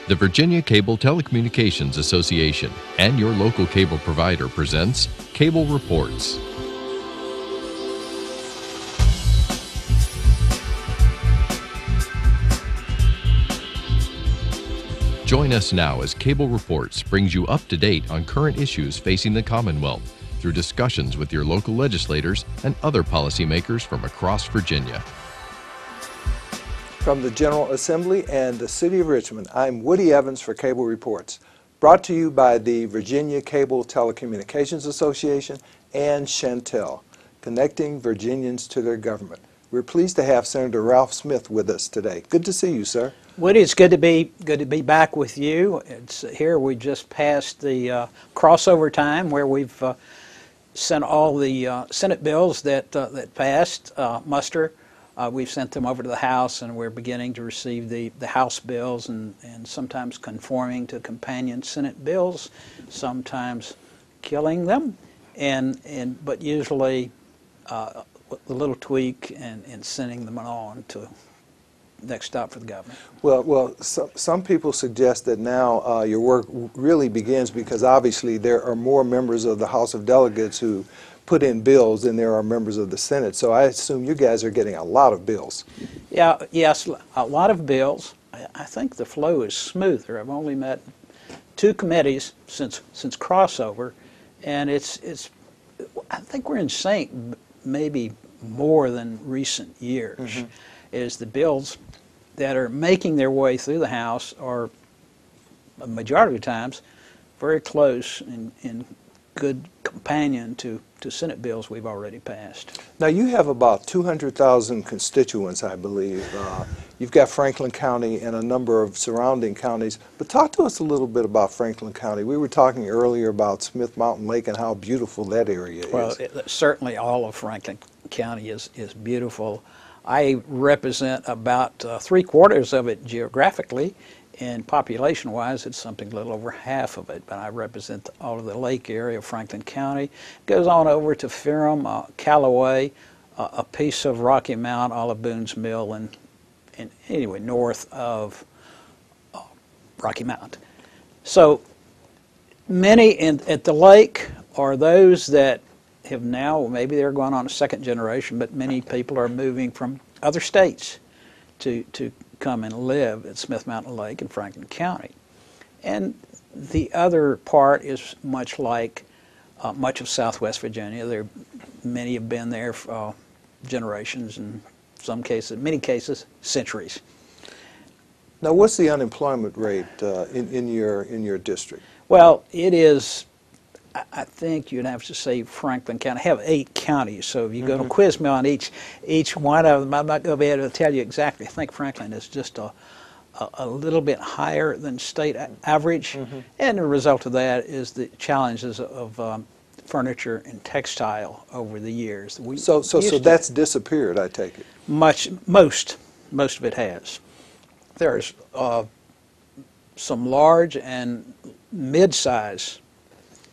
The Virginia Cable Telecommunications Association and your local cable provider presents Cable Reports. Join us now as Cable Reports brings you up to date on current issues facing the Commonwealth through discussions with your local legislators and other policymakers from across Virginia. From the General Assembly and the City of Richmond, I'm Woody Evans for Cable Reports, brought to you by the Virginia Cable Telecommunications Association and Chantel, connecting Virginians to their government. We're pleased to have Senator Ralph Smith with us today. Good to see you, sir. Woody, it's good to be back with you. It's here we just passed the crossover time where we've sent all the Senate bills that passed muster. We've sent them over to the House, and we're beginning to receive the House bills, and sometimes conforming to companion Senate bills, sometimes killing them, but usually a little tweak and sending them on to next stop for the governor. Well, some people suggest that now your work really begins because obviously there are more members of the House of Delegates who put in bills than there are members of the Senate. So I assume you guys are getting a lot of bills. Yeah, yes, a lot of bills. I think the flow is smoother. I've only met two committees since crossover, and it's I think we're in sync maybe more than recent years. Mm-hmm. Is the bills that are making their way through the House are, a majority of times, very close and good companion to Senate bills we've already passed. Now you have about 200,000 constituents, I believe. You've got Franklin County and a number of surrounding counties, but talk to us a little bit about Franklin County. We were talking earlier about Smith Mountain Lake and how beautiful that area is. Well, certainly all of Franklin County is beautiful. I represent about 3/4 of it geographically, and population-wise, it's something a little over half of it. But I represent all of the lake area of Franklin County. It goes on over to Ferrum, Callaway, a piece of Rocky Mount, Olive Boone's Mill, and anyway, north of Rocky Mount. So many at the lake are those that have now, maybe they're going on a second generation, but many people are moving from other states to come and live at Smith Mountain Lake in Franklin County. And the other part is much like much of Southwest Virginia. Many have been there for generations, and some cases, many cases, centuries. Now, what's the unemployment rate in your district? Well, it is, I think you'd have to say Franklin County. I have 8 counties, so if you go to quiz me on each one of them, I'm not going to be able to tell you exactly. I think Franklin is just a little bit higher than state average, and the result of that is the challenges of furniture and textile over the years. So that's disappeared, I take it? Most of it has. There's some large and mid-size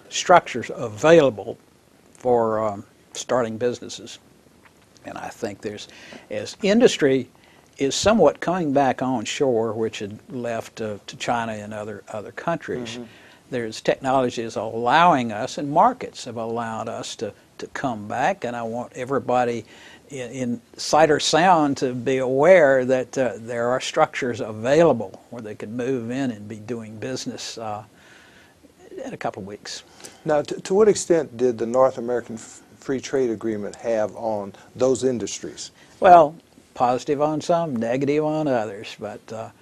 structures available for starting businesses, and I think as industry is somewhat coming back on shore, which had left to China and other countries. There's technology is allowing us, and markets have allowed us to come back, and I want everybody in sight or sound to be aware that there are structures available where they could move in and be doing business in a couple of weeks. Now, to what extent did the North American Free Trade Agreement have on those industries? Well, positive on some, negative on others, but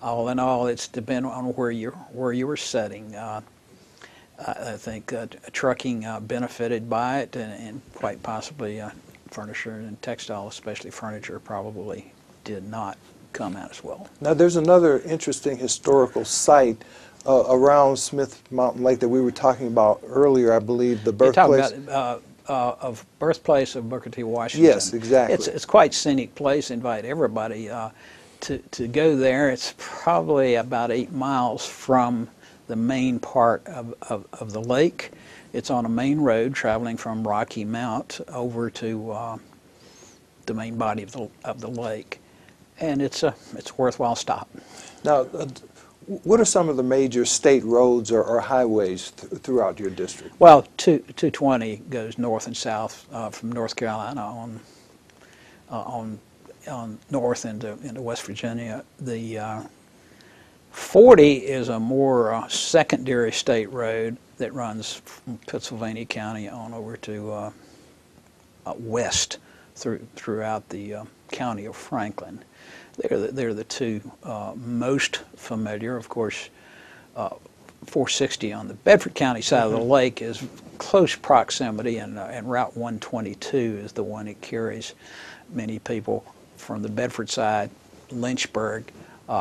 all in all, it's dependent on where you were setting. I think trucking benefited by it, and quite possibly furniture and textile, especially furniture, probably did not come out as well. Now, there's another interesting historical site around Smith Mountain Lake that we were talking about earlier, I believe, the birthplace. You're talking about of birthplace of Booker T. Washington. Yes, exactly. It's quite scenic place. Invite everybody to go there. It's probably about 8 miles from the main part of the lake. It's on a main road traveling from Rocky Mount over to the main body of the lake, and it's a worthwhile stop. Now, What are some of the major state roads or highways throughout your district? Well, 220 goes north and south from North Carolina on north into West Virginia. The 40 is a more secondary state road that runs from Pennsylvania County on over to west throughout the county of Franklin. They're the two most familiar. Of course, 460 on the Bedford County side of the lake is close proximity, and Route 122 is the one that carries many people from the Bedford side, Lynchburg,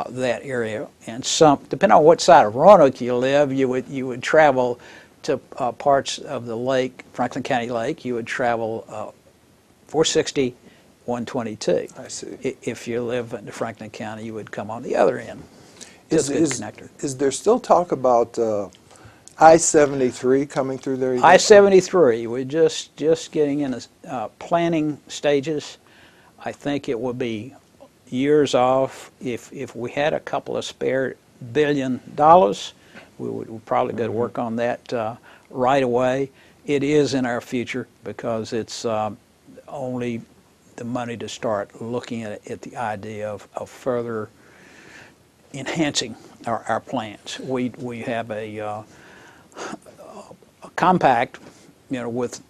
that area, and some, depending on what side of Roanoke you live, you would travel to parts of the lake, Franklin County Lake. You would travel 460, 122. I see. If you live in Franklin County, you would come on the other end. Is there still talk about I-73 coming through there? I-73, we're just getting in the planning stages. I think it would be years off. If we had a couple of spare $1 billion, we would probably go to work on that right away. It is in our future because it's only the money to start looking at the idea of further enhancing our plans. We have a compact, with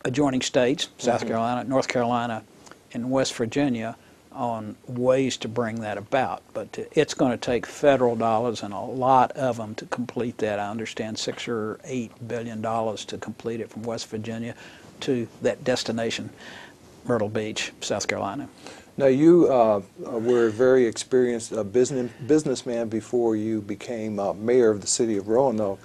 adjoining states, South Carolina, North Carolina, and West Virginia, on ways to bring that about. But it's going to take federal dollars, and a lot of them, to complete that. I understand $6 or $8 billion to complete it from West Virginia to that destination, Myrtle Beach, South Carolina. Now, you were a very experienced businessman before you became mayor of the city of Roanoke.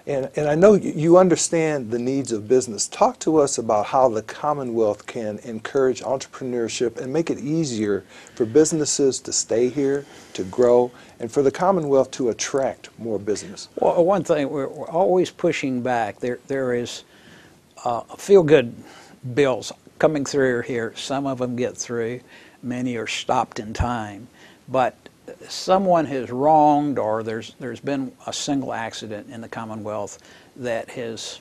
And I know you understand the needs of business. Talk to us about how the Commonwealth can encourage entrepreneurship and make it easier for businesses to stay here, to grow, and for the Commonwealth to attract more business. Well, one thing, we're always pushing back. There is feel-good bills coming through here. Some of them get through. Many are stopped in time. But someone has wronged, or there's been a single accident in the Commonwealth that has,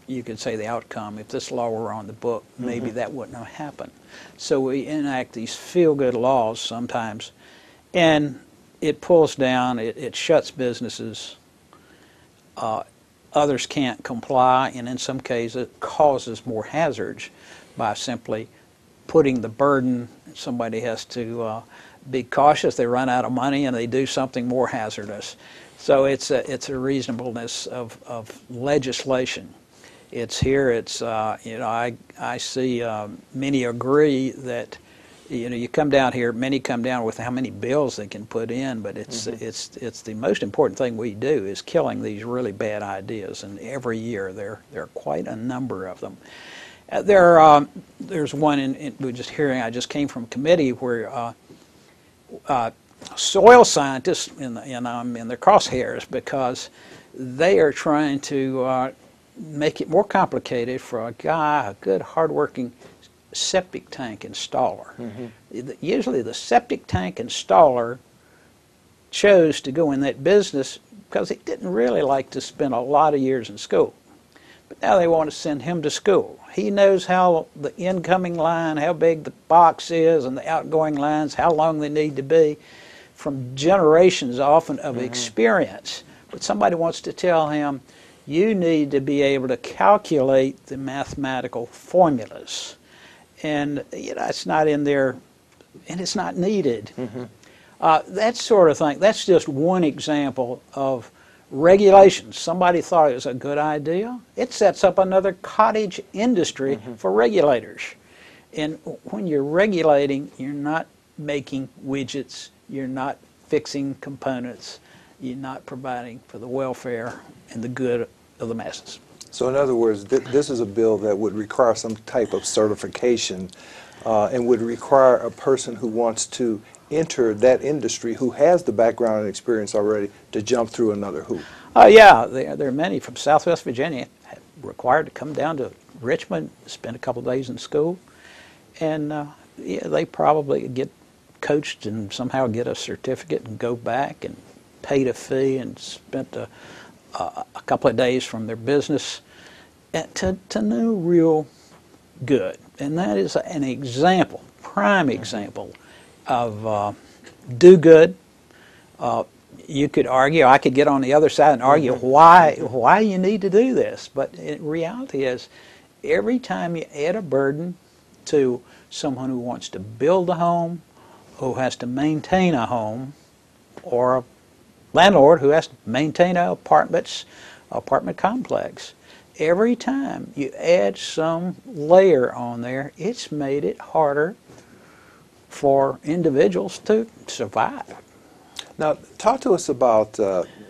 you could say, the outcome. If this law were on the book, maybe that wouldn't have happened. So we enact these feel-good laws sometimes, and it pulls down, it shuts businesses. Others can't comply, and in some cases it causes more hazards by simply putting the burden. Somebody has to be cautious. They run out of money and they do something more hazardous. So it's a reasonableness of legislation. It's here. It's I see many agree that you come down here. Many come down with how many bills they can put in, but it's the most important thing we do is killing these really bad ideas. And every year there are quite a number of them. There's one we're just hearing. I just came from committee where soil scientists, and I'm in their crosshairs because they are trying to make it more complicated for a good, hardworking septic tank installer. Usually, the septic tank installer chose to go in that business because he didn't really like to spend a lot of years in school. But now they want to send him to school. He knows how the incoming line, how big the box is, and the outgoing lines, how long they need to be, from generations often of experience. But somebody wants to tell him, you need to be able to calculate the mathematical formulas. And it's not in there, and it's not needed. That sort of thing, that's just one example of regulations. Somebody thought it was a good idea. It sets up another cottage industry for regulators. And when you're regulating, you're not making widgets, you're not fixing components, you're not providing for the welfare and the good of the masses. So in other words, this is a bill that would require some type of certification and would require a person who wants to enter that industry, who has the background and experience already, to jump through another hoop. Yeah, there are many from Southwest Virginia required to come down to Richmond, spend a couple of days in school, and they probably get coached and somehow get a certificate and go back, and paid a fee and spent a couple of days from their business to no real good. And that is an example, prime example of do good. You could argue, I could get on the other side and argue why you need to do this. But in reality is, every time you add a burden to someone who wants to build a home, who has to maintain a home, or a landlord who has to maintain an apartment complex, every time you add some layer on there, it's made it harder for individuals to survive. Now, talk to us about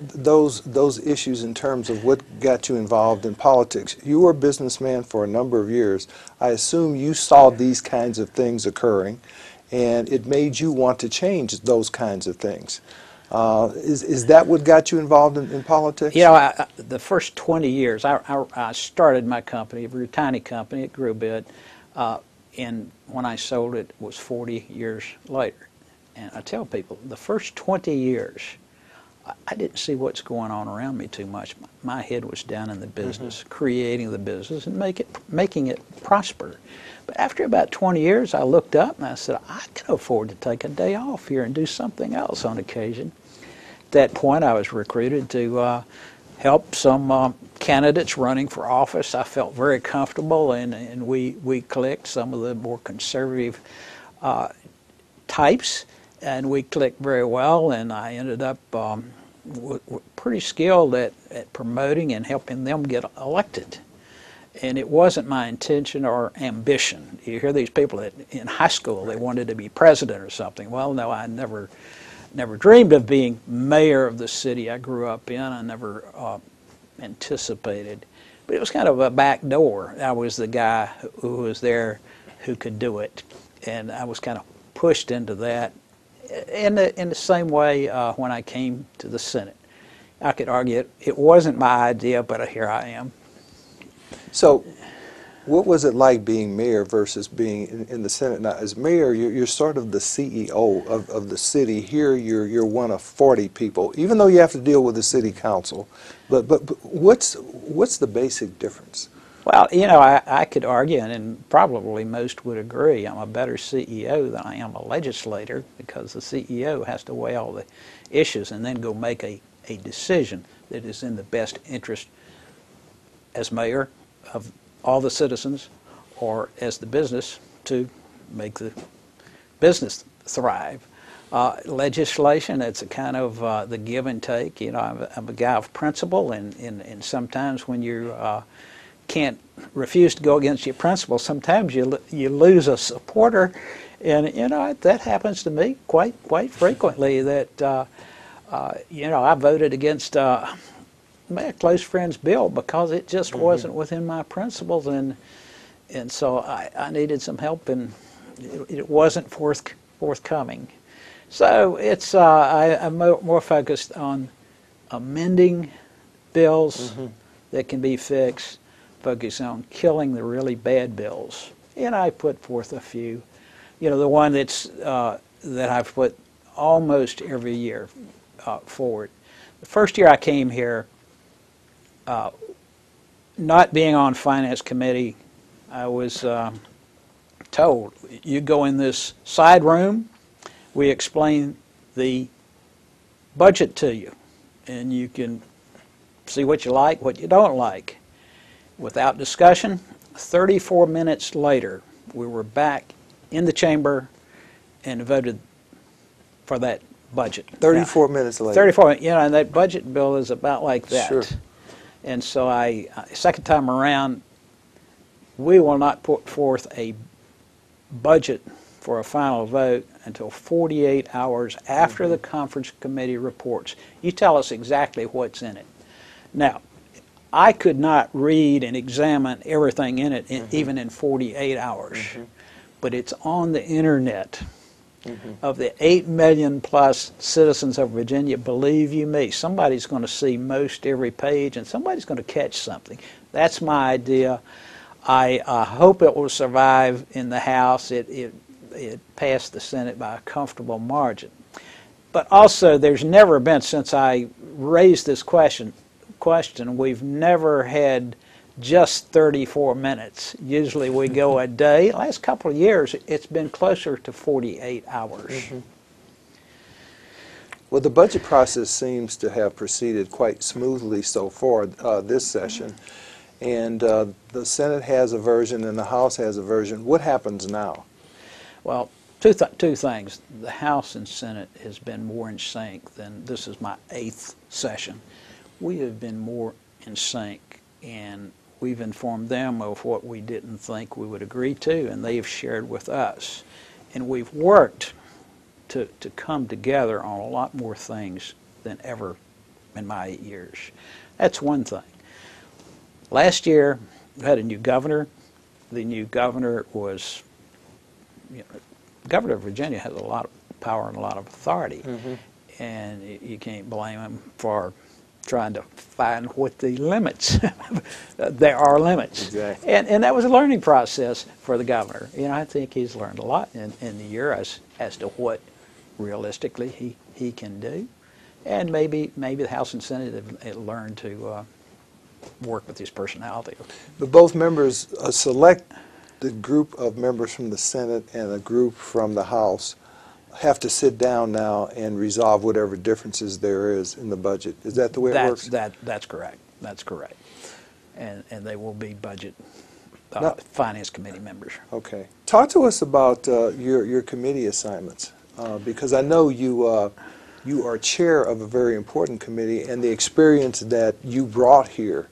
those issues in terms of what got you involved in politics. You were a businessman for a number of years. I assume you saw these kinds of things occurring, and it made you want to change those kinds of things. Is that what got you involved in politics? You know, the first 20 years, I started my company. It was a tiny company. It grew a bit. And when I sold it, it was 40 years later. And I tell people, the first 20 years, I didn't see what's going on around me too much. My head was down in the business, creating the business and making it prosper. But after about 20 years, I looked up and I said, I can afford to take a day off here and do something else on occasion. At that point, I was recruited to help some candidates running for office. I felt very comfortable, and we clicked, some of the more conservative types, and we clicked very well, and I ended up pretty skilled at promoting and helping them get elected. And it wasn't my intention or ambition. You hear these people that in high school, they wanted to be president or something. Well, no, I never dreamed of being mayor of the city I grew up in. I never anticipated. But it was kind of a back door. I was the guy who was there who could do it. And I was kind of pushed into that in the same way when I came to the Senate. I could argue it wasn't my idea, but here I am. So, what was it like being mayor versus being in the Senate? Now, as mayor, you're sort of the CEO of the city. Here, you're one of 40 people, even though you have to deal with the city council. But what's the basic difference? Well, you know, I could argue, and probably most would agree, I'm a better CEO than I am a legislator, because the CEO has to weigh all the issues and then go make a decision that is in the best interest as mayor of all the citizens, or as the business, to make the business thrive. Legislation, it's a kind of the give and take. You know, I'm a guy of principle, and sometimes when you can't refuse to go against your principles, sometimes you lose a supporter, and you know that happens to me quite frequently. That you know, I voted against my close friend's bill because it just wasn't within my principles, and so I needed some help, and it wasn't forthcoming. So it's I'm more focused on amending bills that can be fixed, focusing on killing the really bad bills. And I put forth a few. You know, the one that's that I've put almost every year forward. The first year I came here, not being on finance committee, I was told, you go in this side room, we explain the budget to you, and you can see what you like, what you don't like. Without discussion, 34 minutes later, we were back in the chamber and voted for that budget. 34 minutes later. 34, you know, and that budget bill is about like that. Sure. And so second time around, we will not put forth a budget for a final vote until 48 hours after the conference committee reports. You tell us exactly what's in it. Now, I could not read and examine everything in it even in 48 hours, but it's on the internet. Of the 8 million plus citizens of Virginia, believe you me, somebody's going to see most every page, and somebody's going to catch something. That's my idea. I hope it will survive in the House. It passed the Senate by a comfortable margin. But also, there's never been, since I raised this question, we've never had just 34 minutes. Usually we go a day. Last couple of years, it's been closer to 48 hours. Mm-hmm. Well, the budget process seems to have proceeded quite smoothly so far this session. And the Senate has a version and the House has a version. What happens now? Well, two things. The House and Senate has been more in sync than, this is my 8th session. We have been more in sync, and we've informed them of what we didn't think we would agree to, and they've shared with us. And we've worked to come together on a lot more things than ever in my 8 years. That's one thing. Last year, we had a new governor. The new governor was, the governor of Virginia has a lot of power and a lot of authority, and you can't blame him for trying to find what the limits. There are limits. Exactly. And that was a learning process for the governor. I think he's learned a lot in the year as to what realistically he can do. And maybe the House and Senate have learned to work with his personality. But both members select the group of members from the Senate and a group from the House have to sit down now and resolve whatever differences there is in the budget. Is that the way it works? That's correct. That's correct. And they will be budget Now, finance committee members. Okay. Talk to us about your committee assignments, because I know you are chair of a very important committee, and the experience that you brought here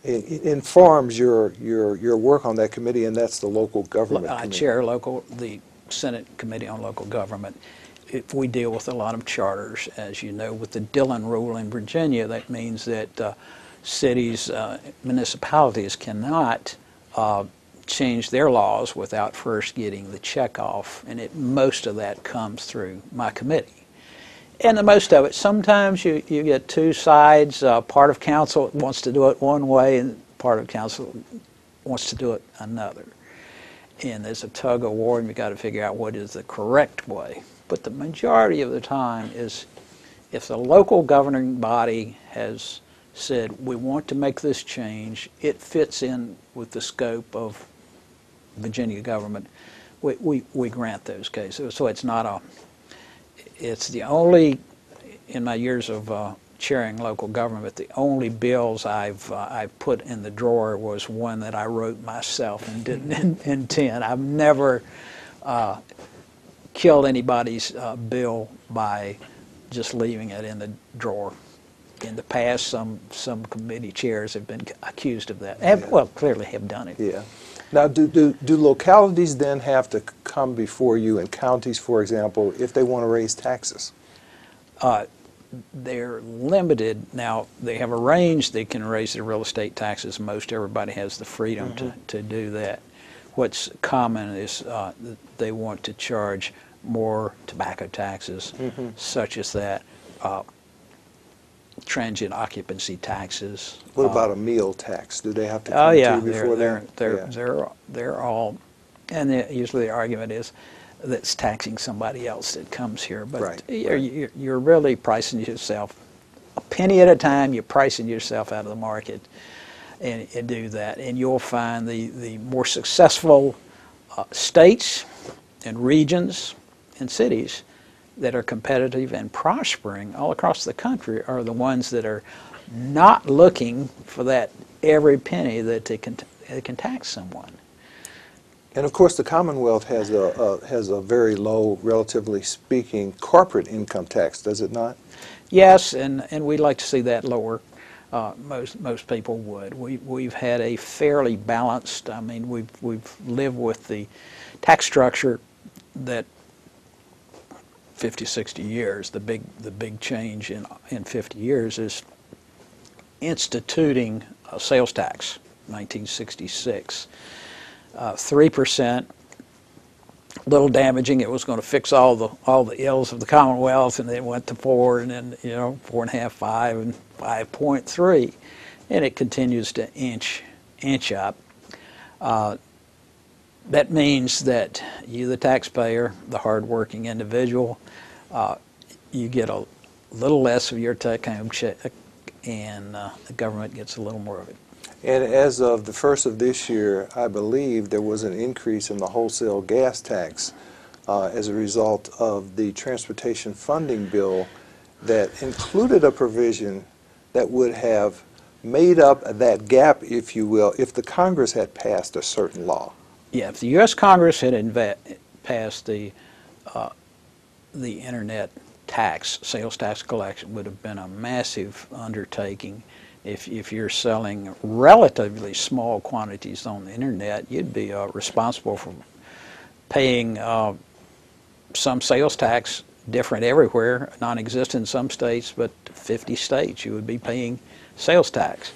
informs your work on that committee, and that's the local government I committee. chair the Senate Committee on Local Government. We deal with a lot of charters, as you know. With the Dillon rule in Virginia, that means that cities, municipalities cannot change their laws without first getting the check off, and most of that comes through my committee. And the most of it, sometimes you get two sides. Part of council wants to do it one way, and part of council wants to do it another. And there's a tug of war, and you've got to figure out what is the correct way. But the majority of the time is, if the local governing body has said, we want to make this change, it fits in with the scope of Virginia government, we grant those cases. So it's not it's the only, in my years of chairing local government, the only bills I've put in the drawer was one that I wrote myself and didn't intend. I've never killed anybody's bill by just leaving it in the drawer. In the past, some committee chairs have been accused of that. Well, clearly have done it. Yeah. Now, do localities then have to come before you, and counties, for example, if they want to raise taxes? They're limited. Now, they have a range. They can raise their real estate taxes. Most everybody has the freedom to do that. What's common is they want to charge more tobacco taxes, such as that, transient occupancy taxes. What about a meal tax? Do they have to come to you before that? They're all, and usually the argument is that's taxing somebody else that comes here. But right. You're really pricing yourself a penny at a time. You're pricing yourself out of the market, and do that. And you'll find the more successful states and regions and cities that are competitive and prospering all across the country are the ones that are not looking for that every penny that they can tax someone. And of course, the Commonwealth has a very low, relatively speaking, corporate income tax, does it not? Yes, and we'd like to see that lower. Most people would. We've had a fairly balanced. I mean, we've lived with the tax structure that 50, 60 years. The big change in 50 years is instituting a sales tax, 1966. 3%, little damaging. It was going to fix all the ills of the Commonwealth, and then it went to 4, and then 4.5, 5, and 5.3, and it continues to inch up. That means that you, the taxpayer, the hardworking individual, you get a little less of your take-home check, and the government gets a little more of it. And as of the first of this year, I believe there was an increase in the wholesale gas tax as a result of the transportation funding bill that included a provision that would have made up that gap, if you will, if the Congress had passed a certain law. Yeah, if the U.S. Congress had passed the internet tax, sales tax collection, would have been a massive undertaking. If you're selling relatively small quantities on the internet, you'd be responsible for paying some sales tax, different everywhere, non-existent in some states, but 50 states you would be paying sales tax.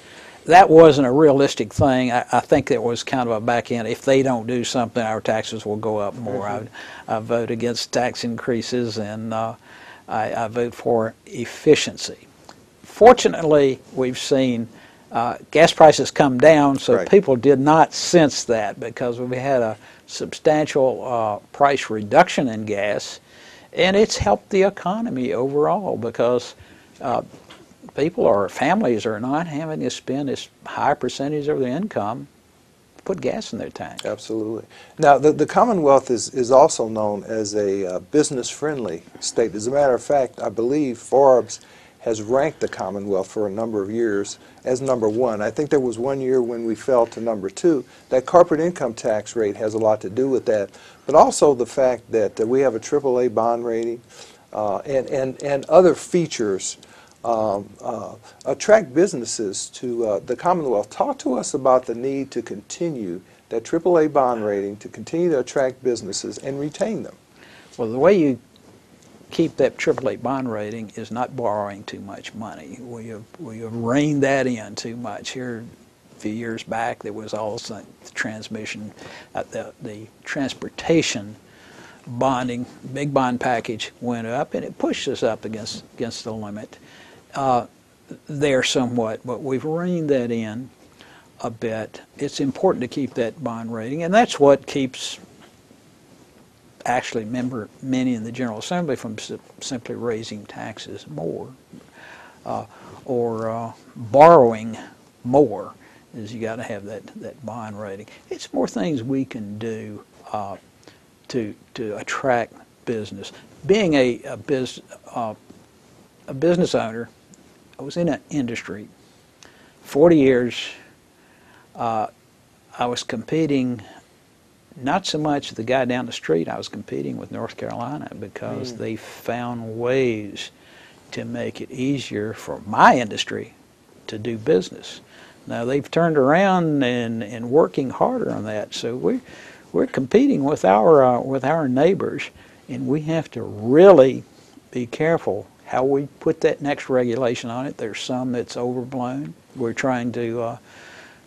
That wasn't a realistic thing. I think that was kind of a back end. If they don't do something, our taxes will go up more. I vote against tax increases, and I vote for efficiency. Fortunately, we've seen gas prices come down, so Right. people did not sense that because we had a substantial price reduction in gas, and it's helped the economy overall because people or families are not having to spend this high percentage of their income to put gas in their tank. Absolutely. Now, the Commonwealth is also known as a business-friendly state. As a matter of fact, I believe Forbes has ranked the Commonwealth for a number of years as number one. I think there was one year when we fell to number two. That corporate income tax rate has a lot to do with that, but also the fact that we have a AAA bond rating and other features attract businesses to the Commonwealth. Talk to us about the need to continue that AAA bond rating, to continue to attract businesses and retain them. Well, the way you keep that AAA bond rating is not borrowing too much money. We have reined that in too much. Here, a few years back, there was also the transportation bonding, big bond package went up, and it pushed us up against the limit there somewhat, but we've reined that in a bit. It's important to keep that bond rating, and that's what keeps actually many in the General Assembly from simply raising taxes more or borrowing more, is you got to have that bond rating. It's more things we can do to attract business. Being a business owner, I was in an industry 40 years. I was competing. Not so much the guy down the street. I was competing with North Carolina because they found ways to make it easier for my industry to do business. Now they've turned around and working harder on that. So we're competing with our neighbors, and we have to really be careful how we put that next regulation on it. There's some that's overblown. We're trying to.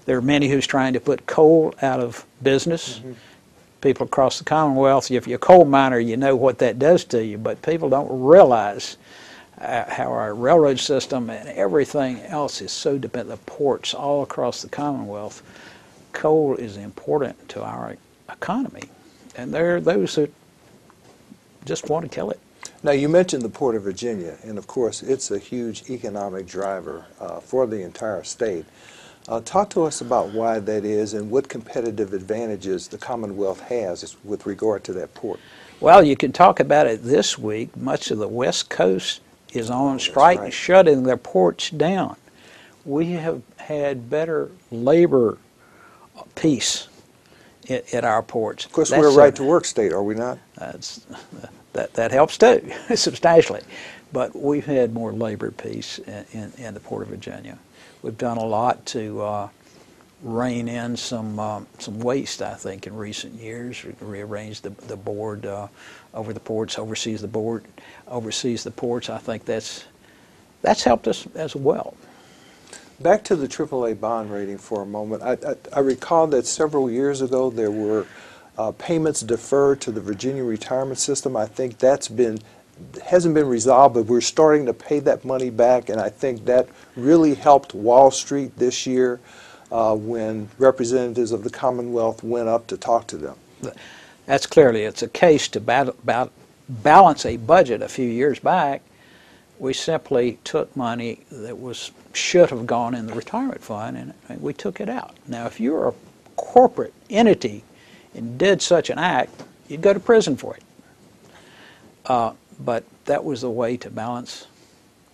There are many who's trying to put coal out of business. People across the Commonwealth, if you're a coal miner, you know what that does to you, but people don't realize how our railroad system and everything else is so dependent. The ports all across the Commonwealth, coal is important to our economy, and there are those that just want to kill it. Now, you mentioned the Port of Virginia, and of course, it's a huge economic driver for the entire state. Talk to us about why that is and what competitive advantages the Commonwealth has with regard to that port. Well, you can talk about it this week. Much of the West Coast is on strike and shutting their ports down. We have had better labor peace at our ports. Of course, we're a right-to-work state, are we not? That helps too, substantially. But we've had more labor peace in the Port of Virginia. We've done a lot to rein in some waste, I think, in recent years. We rearranged the board over the ports, oversees the ports. I think that's helped us as well. Back to the AAA bond rating for a moment. I recall that several years ago there were payments deferred to the Virginia retirement system. I think hasn't been resolved, but we're starting to pay that money back, and I think that really helped Wall Street this year when representatives of the Commonwealth went up to talk to them. That's clearly, it's a case to balance a budget a few years back. We simply took money that should have gone in the retirement fund, and we took it out. Now, if you're a corporate entity and did such an act, you'd go to prison for it. But that was the way to balance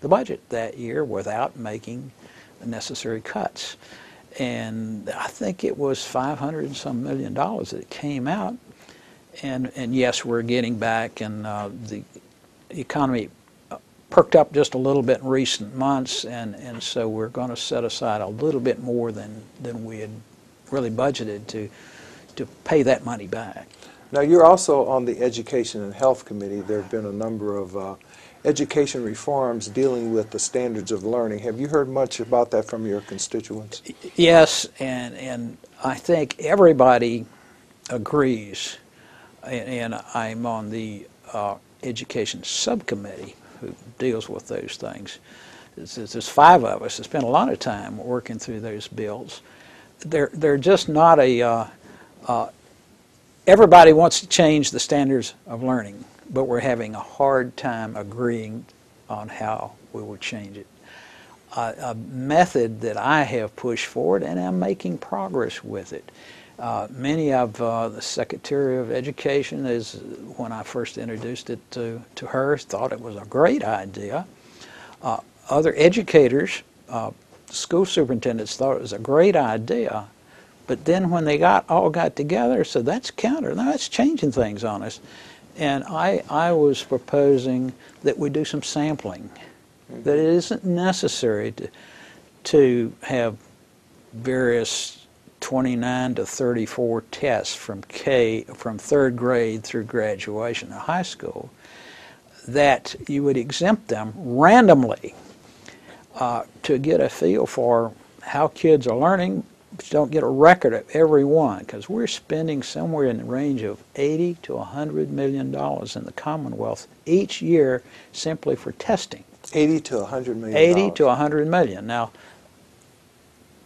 the budget that year without making the necessary cuts. And I think it was $500 and some million that came out. And yes, we're getting back, and the economy perked up just a little bit in recent months, and so we're going to set aside a little bit more than we had really budgeted to pay that money back. Now, you're also on the Education and Health Committee. There have been a number of education reforms dealing with the standards of learning. Have you heard much about that from your constituents? Yes, and I think everybody agrees, and I'm on the Education Subcommittee who deals with those things. There's 5 of us that spend a lot of time working through those bills. They're just not everybody wants to change the standards of learning, but we're having a hard time agreeing on how we will change it. A method that I have pushed forward, and I'm making progress with it. Many of the Secretary of Education, when I first introduced it to her, thought it was a great idea. Other educators, school superintendents, thought it was a great idea. But then when they all got together, said that's counter. No, that's changing things on us. And I was proposing that we do some sampling. That it isn't necessary to have various 29 to 34 tests from 3rd grade through graduation in high school, that you would exempt them randomly to get a feel for how kids are learning, but you don't get a record of every one, because we're spending somewhere in the range of $80 to $100 million in the Commonwealth each year simply for testing. 80 to 100 million. 80 to 100 million. Now,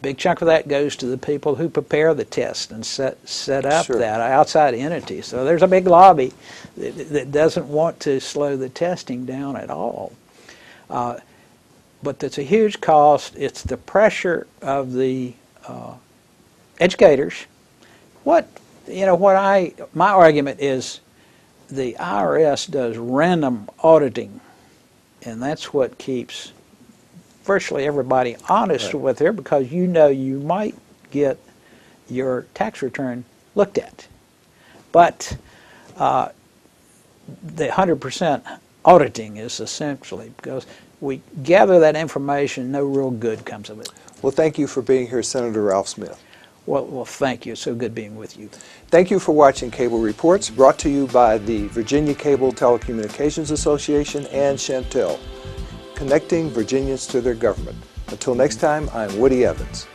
big chunk of that goes to the people who prepare the test and set up Sure. that outside entity. So there's a big lobby that doesn't want to slow the testing down at all. But that's a huge cost. It's the pressure of the educators. My argument is the IRS does random auditing, and that's what keeps virtually everybody honest Right. with her, because you might get your tax return looked at. But the 100% auditing is essentially because we gather that information, no real good comes of it. Well, thank you for being here, Senator Ralph Smith. Well, thank you. It's so good being with you. Thank you for watching Cable Reports, brought to you by the Virginia Cable Telecommunications Association and Chantel, connecting Virginians to their government. Until next time, I'm Woody Evans.